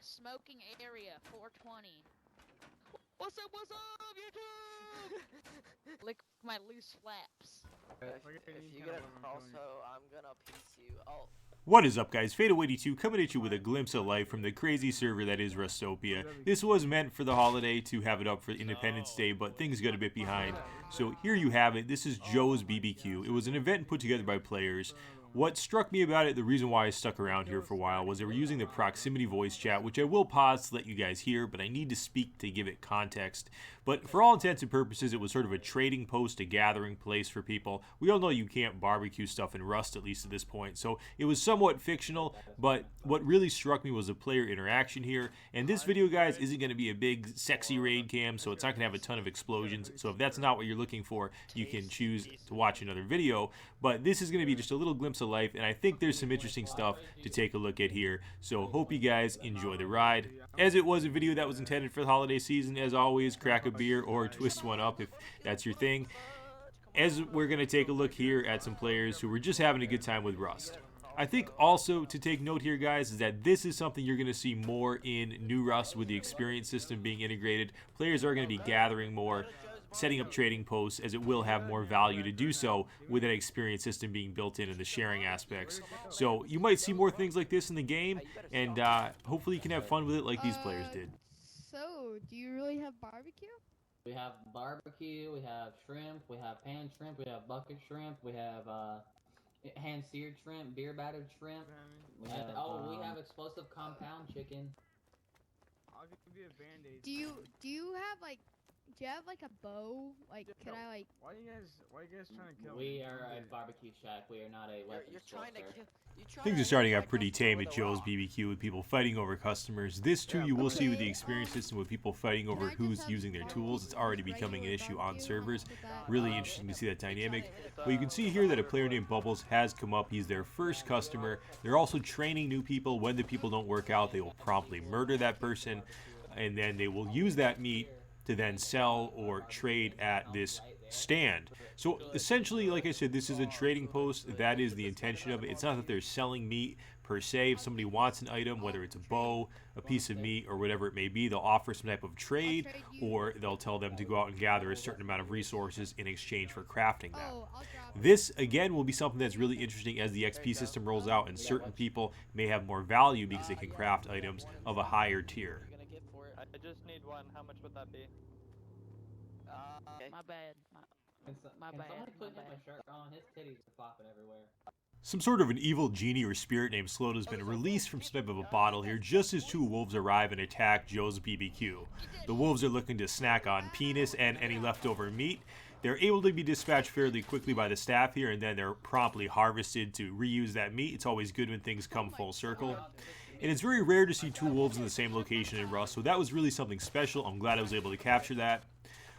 smoking area, 420. What's up, YouTube? Lick my loose flaps. If you get a also, I'm gonna piece you. Oh. What is up, guys? Fadeaway82 coming at you with a glimpse of life from the crazy server that is Rustopia. This was meant for the holiday to have it up for Independence Day, but things got a bit behind. So here you have it. This is Joe's BBQ. It was an event put together by players. What struck me about it, the reason why I stuck around here for a while, was they were using the proximity voice chat, which I will pause to let you guys hear, but I need to speak to give it context. But for all intents and purposes, it was sort of a trading post, a gathering place for people. We all know you can't barbecue stuff in Rust, at least at this point, so it was somewhat fictional, but what really struck me was the player interaction here. And this video, guys, isn't going to be a big, sexy raid cam, so it's not going to have a ton of explosions. So if that's not what you're looking for, you can choose to watch another video. But this is going to be just a little glimpse of life, and I think there's some interesting stuff to take a look at here. So hope you guys enjoy the ride. As it was a video that was intended for the holiday season, as always, crack a beer or twist one up if that's your thing. As we're going to take a look here at some players who were just having a good time with Rust. I think also to take note here, guys, is that this is something you're going to see more in New Rust with the experience system being integrated. Players are going to be gathering more, setting up trading posts, as it will have more value to do so with that experience system being built in and the sharing aspects. So you might see more things like this in the game, and hopefully you can have fun with it like these players did. So, do you really have barbecue? We have barbecue, we have shrimp, we have pan shrimp, we have bucket shrimp, we have hand seared shrimp, beer battered shrimp. We have, we have explosive compound chicken. I'll give you a band-aid. Do you have like a bow? Like, could I like? Why are you guys trying to kill me? We are a barbecue shack. We are not a weapons You're trying to sir. kill. Things are starting out pretty tame at Joe's BBQ with people fighting over customers. This too you will see with the experience system with people fighting over who's using their tools. It's already becoming an issue on servers. Really interesting to see that dynamic. But you can see here that a player named Bubbles has come up. He's their first customer. They're also training new people. When the people don't work out, they will promptly murder that person, and then they will use that meat to then sell or trade at this stand. So essentially, like I said, this is a trading post. That is the intention of it. It's not that they're selling meat per se. If somebody wants an item, whether it's a bow, a piece of meat, or whatever it may be, they'll offer some type of trade, or they'll tell them to go out and gather a certain amount of resources in exchange for crafting that. This, again, will be something that's really interesting as the XP system rolls out, and certain people may have more value because they can craft items of a higher tier. I just need one. How much would that be? My bad. My bad. Somebody put him a shirt on. His titties are flopping everywhere. Some sort of an evil genie or spirit named Sloda has been released from some type of a bottle here just as two wolves arrive and attack Joe's BBQ. The wolves are looking to snack on penis and any leftover meat. They're able to be dispatched fairly quickly by the staff here, and then they're promptly harvested to reuse that meat. It's always good when things come full circle. And it's very rare to see two wolves in the same location in Rust, so that was really something special. I'm glad I was able to capture that.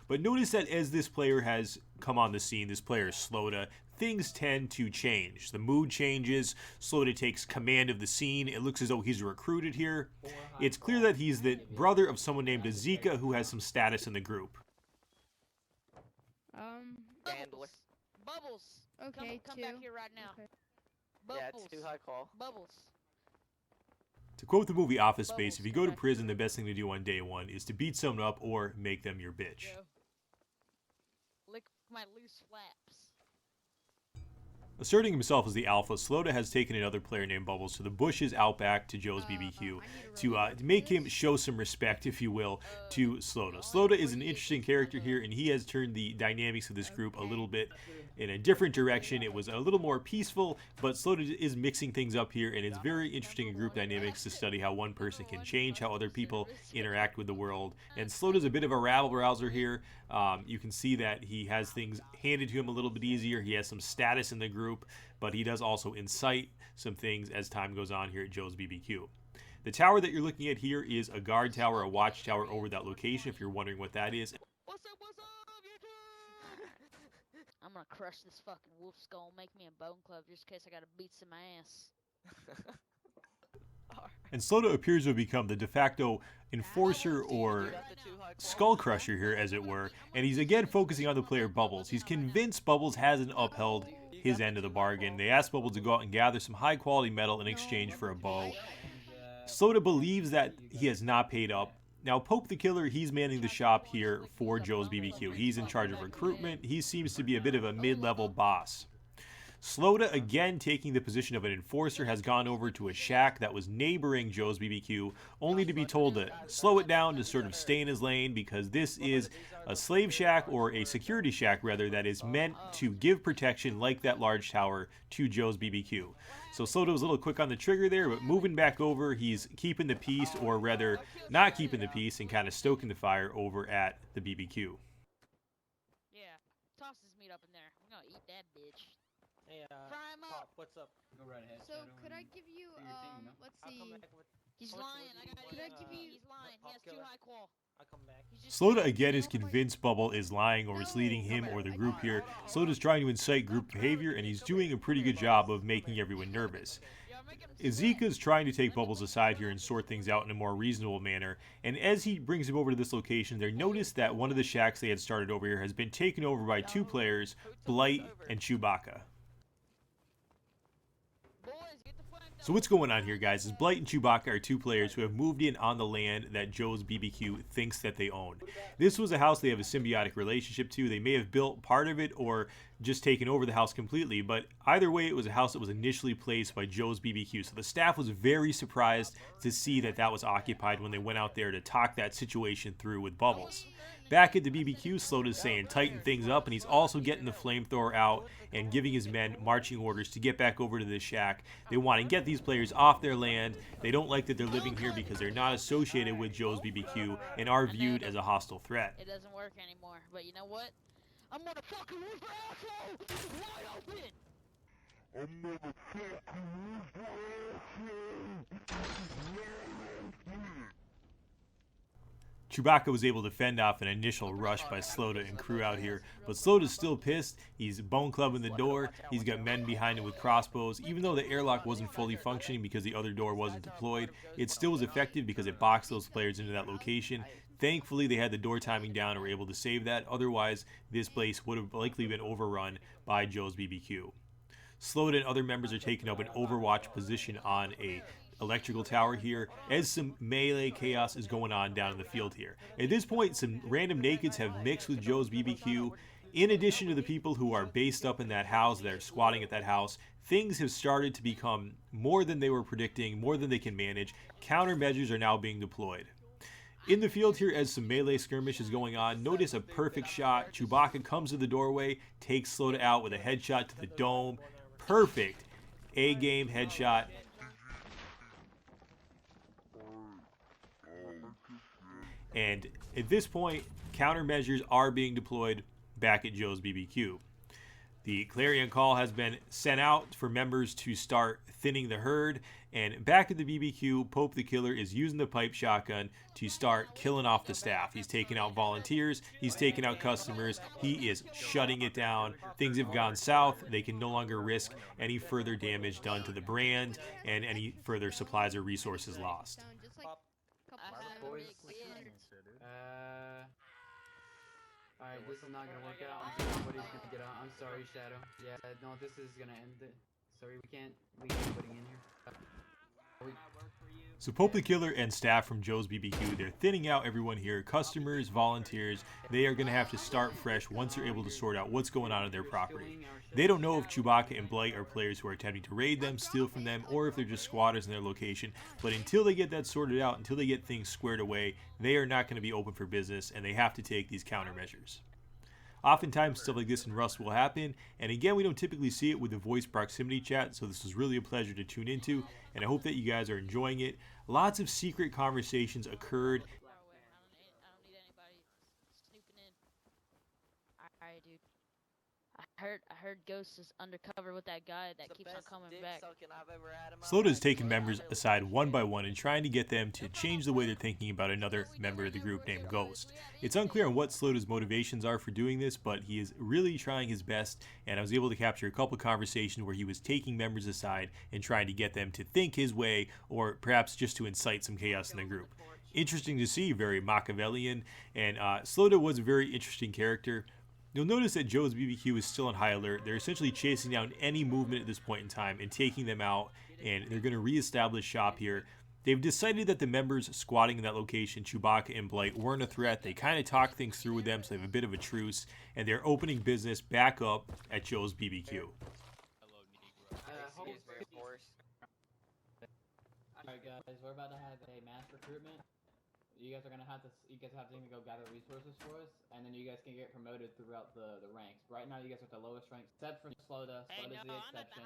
But notice that as this player has come on the scene, this player is Sloda, things tend to change. The mood changes, Sloda takes command of the scene. It looks as though he's recruited here. It's clear that he's the brother of someone named Azika who has some status in the group. Bubbles. Okay, come back here right now. Okay. Bubbles. Yeah, it's too high call. Bubbles. To quote the movie Office Space, if you go to prison, the best thing to do on day one is to beat someone up or make them your bitch. Lick my loose flaps. Asserting himself as the alpha, Sloda has taken another player named Bubbles to the bushes out back to Joe's BBQ to make him show some respect, if you will, to Sloda. Sloda is an interesting character here, and he has turned the dynamics of this group a little bit in a different direction. It was a little more peaceful, but Sloda is mixing things up here, and it's very interesting in group dynamics to study how one person can change how other people interact with the world. And Sloda's a bit of a rabble-rouser here. You can see that he has things handed to him a little bit easier. He has some status in the group, but he does also incite some things as time goes on here at Joe's BBQ. The tower that you're looking at here is a guard tower, a watchtower over that location, if you're wondering what that is. What's up, YouTube? I'm gonna crush this fucking wolf skull and make me a bone club just in case I gotta beat some ass. And Sloda appears to have become the de facto enforcer or skull crusher here, as it were, and he's again focusing on the player Bubbles. He's convinced Bubbles hasn't upheld his end of the bargain. They asked Bubbles to go out and gather some high quality metal in exchange for a bow. Slota believes that he has not paid up. Now, Pope the Killer, he's manning the shop here for Joe's BBQ. He's in charge of recruitment. He seems to be a bit of a mid-level boss. Slota, again taking the position of an enforcer, has gone over to a shack that was neighboring Joe's BBQ, only to be told to slow it down, to sort of stay in his lane, because this is a slave shack, or a security shack rather, that is meant to give protection like that large tower to Joe's BBQ. So Slota was a little quick on the trigger there, but moving back over, he's keeping the peace, or rather not keeping the peace, and kind of stoking the fire over at the BBQ. Yeah, toss his meat up in there. I'm gonna eat that bitch. Hey, Fry him up. Pop, what's up? Go right ahead. So could I give you let's I'll come see. back with. He's How much lying. wood I do you gotta want, eat. give you- He's lying. He Pop has too killer? high qual. I'll come back. He's just Slota again is convinced Bubble is lying or misleading him or the group here. Slota's trying to incite group behavior, and he's doing a pretty good job of making everyone nervous. Ezekia's trying to take Bubbles aside here and sort things out in a more reasonable manner, and as he brings him over to this location, they notice that one of the shacks they had started over here has been taken over by two players, Blight and Chewbacca. So what's going on here, guys, is Blight and Chewbacca are two players who have moved in on the land that Joe's BBQ thinks that they own. This was a house they have a symbiotic relationship to. They may have built part of it or just taken over the house completely, but either way, it was a house that was initially placed by Joe's BBQ. So the staff was very surprised to see that that was occupied when they went out there to talk that situation through with Bubbles. Back at the BBQ, Slota's saying tighten things up, and he's also getting the flamethrower out and giving his men marching orders to get back over to this shack. They want to get these players off their land. They don't like that they're living here because they're not associated with Joe's BBQ and are viewed as a hostile threat. It doesn't work anymore. But you know what? I'm gonna fucking rip your asshole wide open. Chewbacca was able to fend off an initial rush by Slota and crew out here, but Slota's still pissed. He's bone clubbing the door. He's got men behind him with crossbows. Even though the airlock wasn't fully functioning because the other door wasn't deployed, it still was effective because it boxed those players into that location. Thankfully, they had the door timing down and were able to save that. Otherwise, this place would have likely been overrun by Joe's BBQ. Slota and other members are taking up an overwatch position on a electrical tower here as some melee chaos is going on down in the field here. At this point, some random nakeds have mixed with Joe's BBQ. In addition to the people who are based up in that house, that are squatting at that house, things have started to become more than they were predicting, more than they can manage. Countermeasures are now being deployed. In the field here, as some melee skirmish is going on, notice a perfect shot. Chewbacca comes to the doorway, takes Slota out with a headshot to the dome. Perfect A-game headshot. And at this point, countermeasures are being deployed back at Joe's BBQ. The clarion call has been sent out for members to start thinning the herd, and back at the BBQ, Pope the Killer is using the pipe shotgun to start killing off the staff. He's taking out volunteers, he's taking out customers, he is shutting it down. Things have gone south. They can no longer risk any further damage done to the brand and any further supplies or resources lost. Alright, this is not gonna work out. I'm sorry, nobody's gonna get out. I'm sorry, Shadow. Yeah, no, this is gonna end it. Sorry, we can't leave anybody in here. So Pope the Killer and staff from Joe's BBQ, they're thinning out everyone here. Customers, volunteers, they are going to have to start fresh once they're able to sort out what's going on in their property. They don't know if Chewbacca and Blight are players who are attempting to raid them, steal from them, or if they're just squatters in their location. But until they get that sorted out, until they get things squared away, they are not going to be open for business, and they have to take these countermeasures. Oftentimes, stuff like this in Rust will happen, and again, we don't typically see it with the voice proximity chat, so this was really a pleasure to tune into, and I hope that you guys are enjoying it. Lots of secret conversations occurred. I don't need anybody snooping in. Alright, dude. I heard Ghost is undercover with that guy that keeps on coming back. Slota's taking members aside one by one and trying to get them to change the way they're thinking about another member of the group named Ghost. It's unclear on what Slota's motivations are for doing this, but he is really trying his best, and I was able to capture a couple conversations where he was taking members aside and trying to get them to think his way, or perhaps just to incite some chaos in the group. Interesting to see, very Machiavellian, and Slota was a very interesting character. You'll notice that Joe's BBQ is still on high alert. They're essentially chasing down any movement at this point in time and taking them out, and they're going to reestablish shop here. They've decided that the members squatting in that location, Chewbacca and Blight, weren't a threat. They kind of talked things through with them, so they have a bit of a truce, and they're opening business back up at Joe's BBQ. Alright guys, we're about to have a mass recruitment. You guys have to even go gather resources for us, and then you guys can get promoted throughout the ranks. Right now you guys are at the lowest rank, except for Sloda. Sloda's the exception.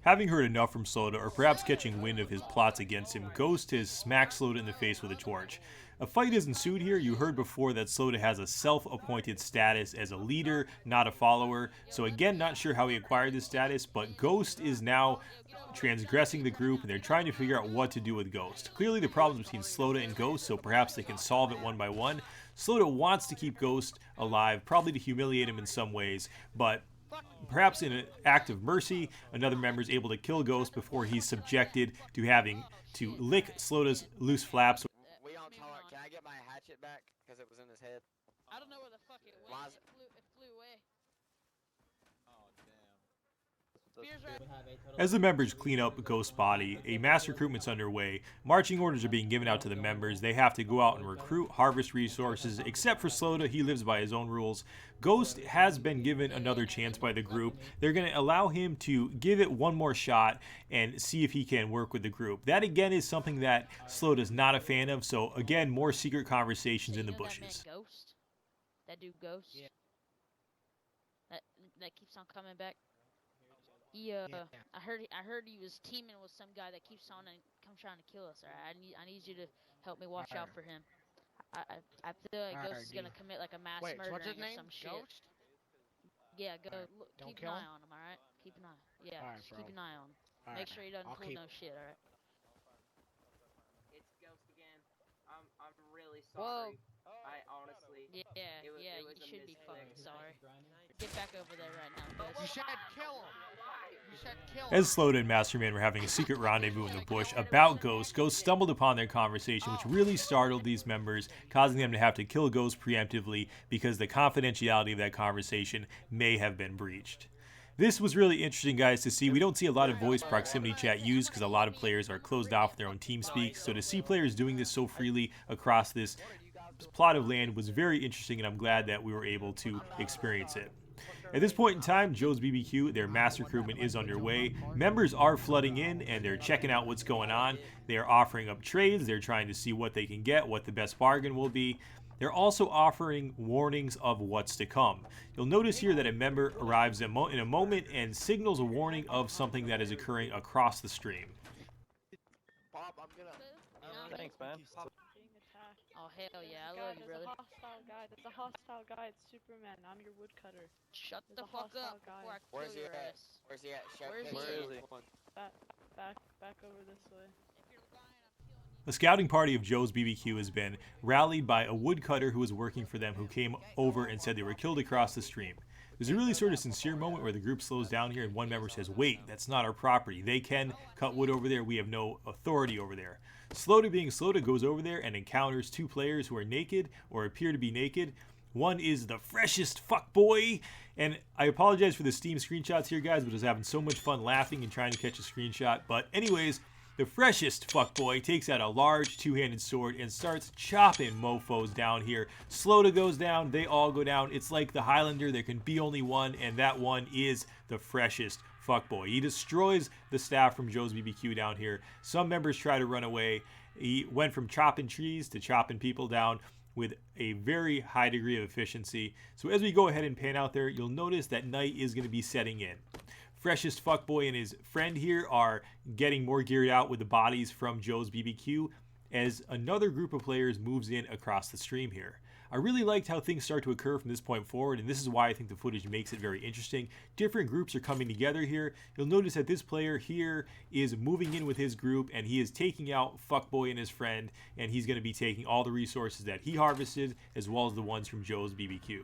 Having heard enough from Sloda, or perhaps catching wind of his plots against him, Ghost has smacked Sloda in the face with a torch. A fight has ensued here. You heard before that Sloda has a self-appointed status as a leader, not a follower. So again, not sure how he acquired this status, but Ghost is now transgressing the group, and they're trying to figure out what to do with Ghost. Clearly the problem's between Sloda and Ghost, so perhaps they can solve it one by one. Sloda wants to keep Ghost alive, probably to humiliate him in some ways, but perhaps in an act of mercy, another member is able to kill Ghost before he's subjected to having to lick Sloda's loose flaps. We don't tolerate. Can I get my hatchet back? Because it was in his head. I don't know where the fuck it went. It flew away. As the members clean up Ghost's body, a mass recruitment's underway. Marching orders are being given out to the members. They have to go out and recruit, harvest resources. Except for Sloda, he lives by his own rules. Ghost has been given another chance by the group. They're going to allow him to give it one more shot and see if he can work with the group. That again is something that Sloda's not a fan of. So again, more secret conversations in the bushes. That dude Ghost? Yeah. That keeps on coming back. Yeah, I heard he was teaming with some guy that keeps on and trying to kill us. Alright, I need you to help me watch out for him. I feel like Ghost is gonna commit like a mass murdering or some shit. Ghost? Yeah, go look, keep an eye on him. Alright, keep an eye. Yeah, just keep an eye on him. Make sure he doesn't pull no shit. Alright. It's Ghost again. I'm really sorry. Whoa. I honestly. Yeah, you should be fucking sorry. Get back over there right now, Ghost. You said kill him. As Sloda and Masterman were having a secret rendezvous in the bush about Ghost, Ghost stumbled upon their conversation, which really startled these members, causing them to have to kill Ghost preemptively because the confidentiality of that conversation may have been breached. This was really interesting, guys, to see. We don't see a lot of voice proximity chat used because a lot of players are closed off with their own team speak, so to see players doing this so freely across this plot of land was very interesting, and I'm glad that we were able to experience it. At this point in time, Joe's BBQ, their mass recruitment is underway. Members are flooding in and they're checking out what's going on. They are offering up trades. They're trying to see what they can get, what the best bargain will be. They're also offering warnings of what's to come. You'll notice here that a member arrives in a moment and signals a warning of something that is occurring across the stream. Bob, I'm gonna... Thanks, man. Oh, hell yeah, I love you, brother. There's a hostile guy. It's Superman. I'm your woodcutter. Shut the fuck up before I kill your ass. Where's he at? Where is he? Back over this way. The scouting party of Joe's BBQ has been rallied by a woodcutter who was working for them, who came over and said they were killed across the stream. There's a really sort of sincere moment where the group slows down here and one member says, "Wait, that's not our property. They can cut wood over there. We have no authority over there." Sloda, being Sloda, goes over there and encounters two players who are naked or appear to be naked. One is the freshest fuckboy, and I apologize for the Steam screenshots here, guys, but I was having so much fun laughing and trying to catch a screenshot. But anyways, the freshest fuckboy takes out a large two-handed sword and starts chopping mofos down here. Sloda goes down, they all go down. It's like the Highlander, there can be only one, and that one is the freshest fuckboy. He destroys the staff from Joe's BBQ down here. Some members try to run away. He went from chopping trees to chopping people down with a very high degree of efficiency. So as we go ahead and pan out there, you'll notice that night is going to be setting in. Freshest fuckboy and his friend here are getting more geared out with the bodies from Joe's BBQ as another group of players moves in across the stream here. I really liked how things start to occur from this point forward, and this is why I think the footage makes it very interesting. Different groups are coming together here. You'll notice that this player here is moving in with his group, and he is taking out Fuckboy and his friend, and he's going to be taking all the resources that he harvested, as well as the ones from Joe's BBQ.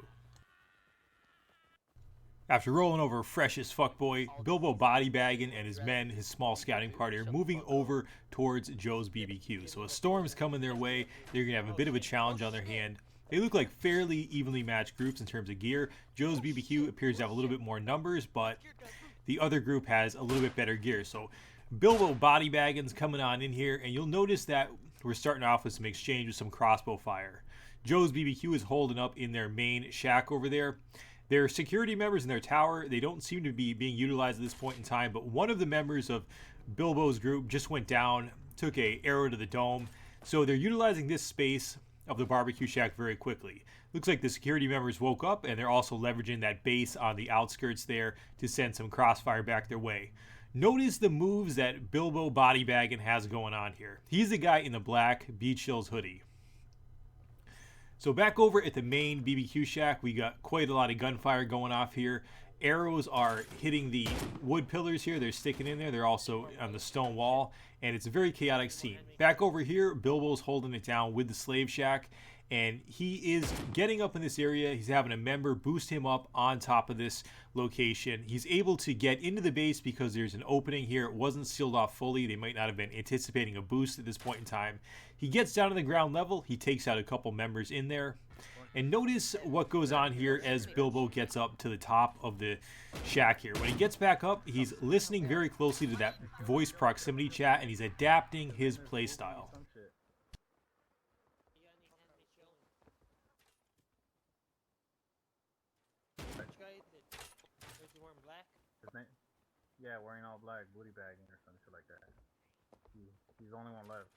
After rolling over freshest fuckboy, Bilbo body bagging and his men, his small scouting party, are moving over towards Joe's BBQ. So a storm's coming their way. They're going to have a bit of a challenge on their hand. They look like fairly evenly matched groups in terms of gear. Joe's BBQ appears to have a little bit more numbers, but the other group has a little bit better gear. So Bilbo body baggins coming on in here, and you'll notice that we're starting off with some exchange with some crossbow fire. Joe's BBQ is holding up in their main shack over there. Their security members in their tower, they don't seem to be being utilized at this point in time, but one of the members of Bilbo's group just went down, took a arrow to the dome. So they're utilizing this space of the barbecue shack very quickly. Looks like the security members woke up, and they're also leveraging that base on the outskirts there to send some crossfire back their way. Notice the moves that Bilbo Bodybaggin has going on here. He's the guy in the black Beach Hills hoodie. So back over at the main BBQ shack, we got quite a lot of gunfire going off here. Arrows are hitting the wood pillars here. They're sticking in there. They're also on the stone wall, and it's a very chaotic scene. Back over here, Bilbo's holding it down with the slave shack, and he is getting up in this area. He's having a member boost him up on top of this location. He's able to get into the base because there's an opening here. It wasn't sealed off fully. They might not have been anticipating a boost at this point in time. He gets down to the ground level. He takes out a couple members in there. And notice what goes on here as Bilbo gets up to the top of the shack here. When he gets back up, he's listening very closely to that voice proximity chat, and he's adapting his playstyle. Yeah, wearing all black, booty bagging or some shit like that. He's the only one left.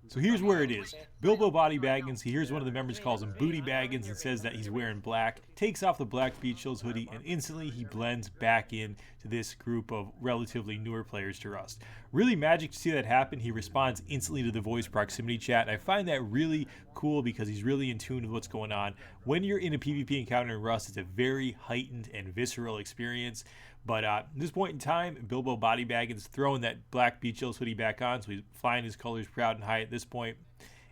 So here's where it is. Bilbo Body Baggins, he hears one of the members calls him Booty Baggins and says that he's wearing black, takes off the black Beach Hills hoodie, and instantly he blends back in to this group of relatively newer players to Rust. Really magic to see that happen. He responds instantly to the voice proximity chat. I find that really cool because he's really in tune with what's going on. When you're in a PvP encounter in Rust, it's a very heightened and visceral experience. But at this point in time, Bilbo Body Baggins throwing that black Beach Hills hoodie back on, so he's flying his colors proud and high at this point.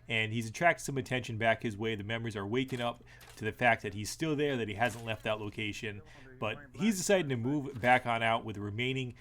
And he's attracted some attention back his way. The members are waking up to the fact that he's still there, that he hasn't left that location. But he's decided to move back on out with the remaining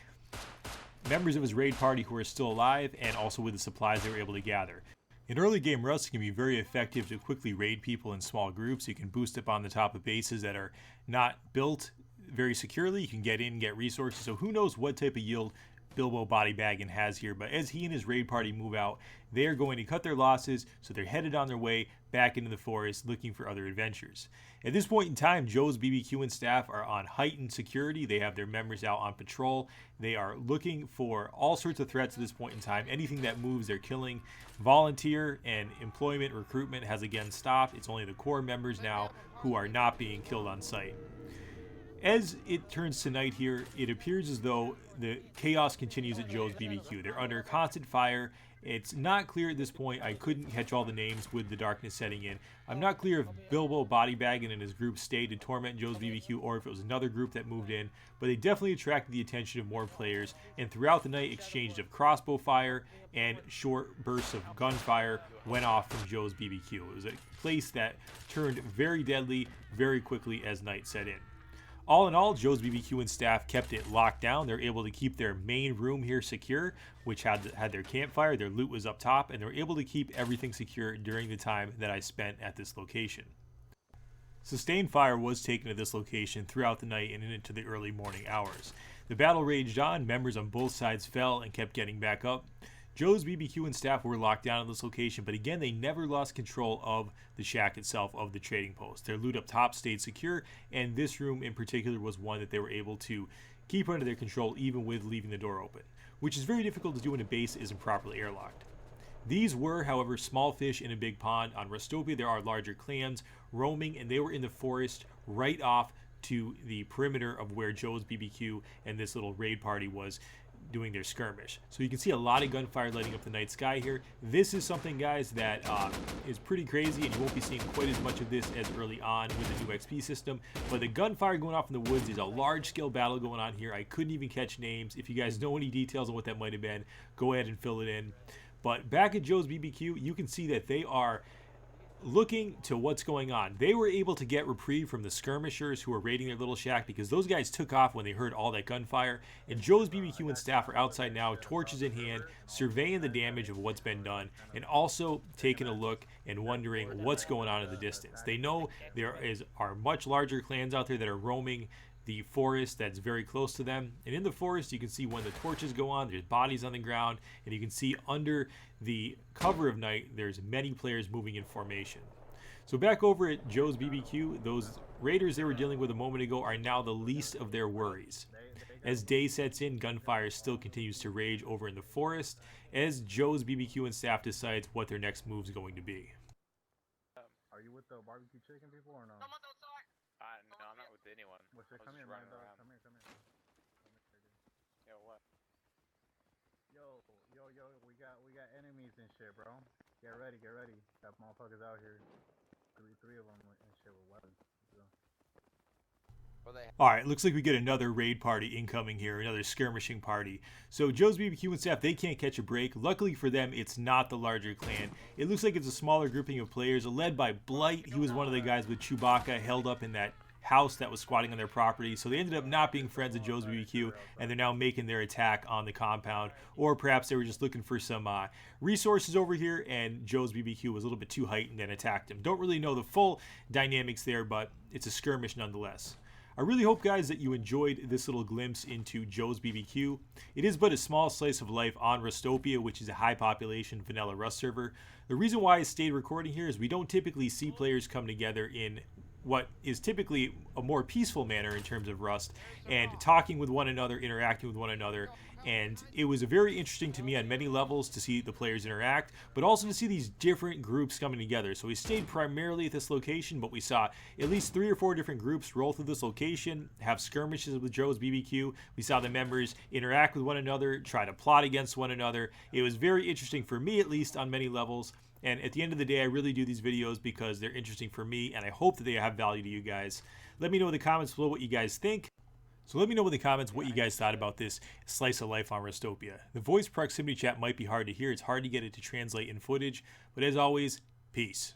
members of his raid party who are still alive, and also with the supplies they were able to gather. In early game Rust, it can be very effective to quickly raid people in small groups. You can boost up on the top of bases that are not built very securely. You can get in, get resources. So who knows what type of yield Bilbo Bodybaggin has here. But as he and his raid party move out, they are going to cut their losses. So they're headed on their way back into the forest looking for other adventures. At this point in time, Joe's BBQ and staff are on heightened security. They have their members out on patrol. They are looking for all sorts of threats at this point in time. Anything that moves, they're killing. Volunteer and employment recruitment has again stopped. It's only the core members now who are not being killed on sight. As it turns to night here, it appears as though the chaos continues at Joe's BBQ. They're under constant fire. It's not clear at this point. I couldn't catch all the names with the darkness setting in. I'm not clear if Bilbo Bodybaggin and his group stayed to torment Joe's BBQ or if it was another group that moved in, but they definitely attracted the attention of more players, and throughout the night, exchanges of crossbow fire and short bursts of gunfire went off from Joe's BBQ. It was a place that turned very deadly very quickly as night set in. All in all, Joe's BBQ and staff kept it locked down. They're able to keep their main room here secure, which had their campfire. Their loot was up top, and they're able to keep everything secure during the time that I spent at this location. Sustained fire was taken at this location throughout the night and into the early morning hours. The battle raged on. Members on both sides fell and kept getting back up. Joe's BBQ and staff were locked down at this location, but again, they never lost control of the shack itself, of the trading post. Their loot up top stayed secure, and this room in particular was one that they were able to keep under their control even with leaving the door open, which is very difficult to do when a base isn't properly airlocked. These were, however, small fish in a big pond. On Rustopia, there are larger clans roaming, and they were in the forest right off to the perimeter of where Joe's BBQ and this little raid party was doing their skirmish. So you can see a lot of gunfire lighting up the night sky here. This is something, guys, that is pretty crazy, and you won't be seeing quite as much of this as early on with the new XP system. But the gunfire going off in the woods is a large-scale battle going on here. I couldn't even catch names. If you guys know any details on what that might have been, go ahead and fill it in. But back at Joe's BBQ, you can see that they are looking to what's going on. They were able to get reprieve from the skirmishers who were raiding their little shack because those guys took off when they heard all that gunfire, and Joe's BBQ and staff are outside now, torches in hand, surveying the damage of what's been done, and also taking a look and wondering what's going on in the distance. They know there are much larger clans out there that are roaming the forest that's very close to them. And in the forest, you can see when the torches go on, there's bodies on the ground, and you can see under the cover of night, there's many players moving in formation. So back over at Joe's BBQ, those raiders they were dealing with a moment ago are now the least of their worries. As day sets in, gunfire still continues to rage over in the forest as Joe's BBQ and staff decides what their next move is going to be. Are you with the barbecue chicken people or no? No, I'm not with anyone. Well, shit, come here, man. Come here. Yo, what? Yo, we got enemies and shit, bro. Get ready. Got motherfuckers out here. Three of them and shit with weapons. Alright, looks like we get another raid party incoming here, another skirmishing party. So Joe's BBQ and staff, they can't catch a break. Luckily for them, it's not the larger clan. It looks like it's a smaller grouping of players led by Blight. He was one of the guys with Chewbacca held up in that house that was squatting on their property. So they ended up not being friends of Joe's BBQ, and they're now making their attack on the compound. Or perhaps they were just looking for some resources over here, and Joe's BBQ was a little bit too heightened and attacked him. Don't really know the full dynamics there, but it's a skirmish nonetheless. I really hope, guys, that you enjoyed this little glimpse into Joe's BBQ. It is but a small slice of life on Rustopia, which is a high-population vanilla Rust server. The reason why I stayed recording here is we don't typically see players come together in what is typically a more peaceful manner in terms of Rust, and talking with one another, interacting with one another. And it was very interesting to me on many levels to see the players interact, but also to see these different groups coming together. So we stayed primarily at this location, but we saw at least 3 or 4 different groups roll through this location, have skirmishes with Joe's BBQ. We saw the members interact with one another, try to plot against one another. It was very interesting for me, at least on many levels. And at the end of the day, I really do these videos because they're interesting for me, and I hope that they have value to you guys. Let me know in the comments below what you guys think. So let me know in the comments what you guys thought about this slice of life on Rustopia. The voice proximity chat might be hard to hear. It's hard to get it to translate in footage. But as always, peace.